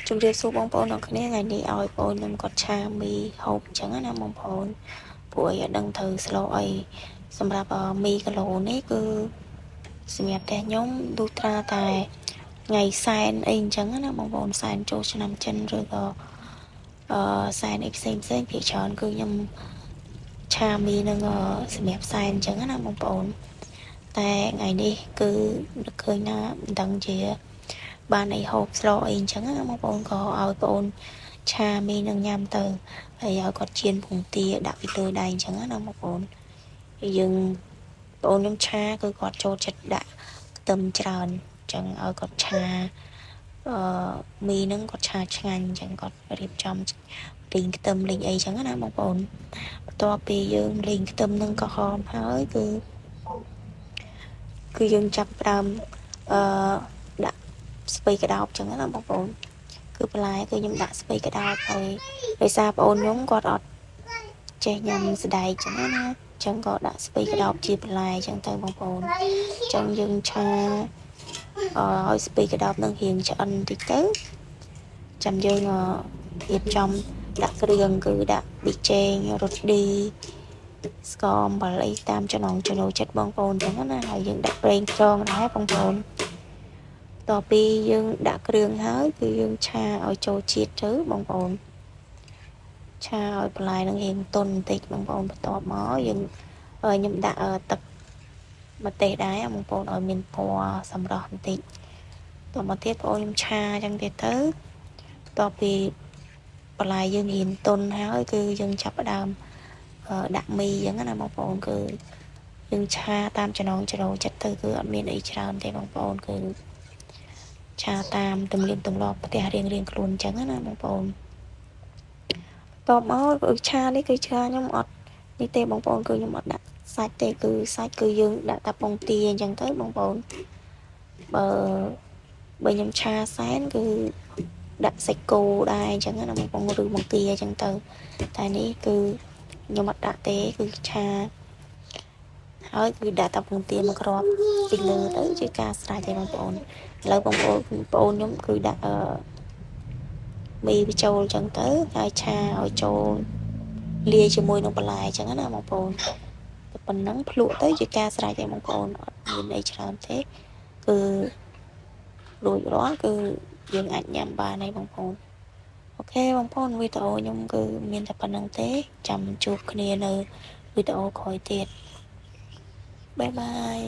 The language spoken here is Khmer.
ជំរាបសួរបងប្អូនអរគ្នាថ្ងៃនេះឲ្យបងខ្ញុំគាត់ឆាមីហូបអញ្ចឹងណាបងប្អូនព្រោះឲ្យដឹងទៅស្លោអីសម្រាប់មីគីឡូនេះគឺសម្រាប់តែខ្ញុំលុះត្រាតែថ្ងៃសែនអីអញ្ចឹងណាបងប្អូនសែនចូលឆ្នាំចិនឬក៏សែនអីផ្សេងភាគច្រើនគឺខ្ញុំឆាមីនឹងសម្រាប់សែនអញ្ចឹងណាបងប្អូនតែថ្ងៃនេះគឺនឹកឃើញថាមិនដឹងជាបានអីហូបស្លោអីអញ្ចឹងណាបងប្អូនក៏ឲ្យបងប្អូនឆាមីនឹងញ៉ាំទៅហើយឲ្យគាត់ជៀនពងទាដាក់ពីលើដៃអញ្ចឹងណាបងប្អូនយើងបងប្អូនខ្ញុំឆាគឺគាត់ចូលចិត្តដាក់ខ្ទឹមច្រើនអញ្ចឹងឲ្យគាត់ឆាមីនឹងគាត់ឆាឆ្ងាញ់អញ្ចឹងគាត់រៀបចំលីងខ្ទឹមលីងអីអញ្ចឹងណាបងប្អូនបន្ទាប់ពីយើងលីងខ្ទឹមនឹងក៏ហមហើយគឺយើងចាប់ផ្ដើមដាក់ស្ពៃក្តោបអញ្ចឹងណាបងប្អូនគឺបន្លែគឺខ្ញុំដាក់ស្ពៃក្តោបហើយដោយសារបងអូនខ្ញុំគាត់អត់ចេះញ៉ាំសណ្ដែកអញ្ចឹងណាអញ្ចឹងក៏ដាក់ស្ពៃក្តោបជាបន្លែអញ្ចឹងទៅបងប្អូនអញ្ចឹងយើងឆាឲ្យស្ពៃក្តោបនឹងរៀងឆ្អិនតិចទៅចាំយើងរៀបចំដាក់គ្រឿងគឺដាក់ប៊ីចេងរ៉ូឌីស្ករអំបិលអីតាមចំណង់ចំណូលចិត្តបងប្អូនអញ្ចឹងណាហើយយើងដាក់ប្រេងខ្យងដែរបងប្អូនតពីយើងដាក់គ្រឿងហើយគឺយើងឆាឲ្យចូលជាតិទៅបងប្អូនឆាឲ្យបន្លែនឹងរៀងទន់បន្តិចបងប្អូនបន្ទាប់មកយើងខ្ញុំដាក់ទឹកម្ទេសដែរបងប្អូនឲ្យមានពណ៌សម្រស់បន្តិចតមកទៀតបងប្អូនខ្ញុំឆាអញ្ចឹងទៀតទៅតពីបន្លែយើងរៀងទន់ហើយគឺយើងចាប់ផ្ដើមដាក់មីអញ្ចឹងណាបងប្អូនគឺយើងឆាតាមចំណង់ចំណូលចិត្តទៅគឺអត់មានអីច្រើនទេបងប្អូនគឺឆាតាមទំនៀមទម្លាប់ផ្ទះរៀងខ្លួនអញ្ចឹងណាបងប្អូនតបមកឆានេះគឺឆាខ្ញុំអត់នេះទេបងប្អូនគឺខ្ញុំអត់ដាក់សាច់ទេគឺសាច់គឺយើងដាក់តែពងទាអញ្ចឹងទៅបងប្អូនបើខ្ញុំឆាសែនគឺដាក់សាច់គោដែរអញ្ចឹងណាបងប្អូនឬបង្គាអញ្ចឹងទៅតែនេះគឺខ្ញុំអត់ដាក់ទេគឺឆាហើយគឺដាក់តែពងទាមួយគ្រាប់ពីលើទៅជាការស្រេចទេបងប្អូនឥឡូវបងប្អូនខ្ញុំគឺដាក់មីវាចូលអញ្ចឹងទៅហើយឆាឲ្យចូលលាយជាមួយនឹងបន្លែអញ្ចឹងណាបងប្អូនប៉ុណ្ណឹងភ្លក់ទៅជាការស្រេចទេបងប្អូនអត់មានអីច្រើនទេគឺរួចរាល់គឺយើងអាចញ៉ាំបានហើយបងប្អូនអូខេបងប្អូនវីដេអូខ្ញុំគឺមានតែប៉ុណ្្នឹងទេចាំជួបគ្នានៅវីដេអូក្រោយទៀតបាយបាយ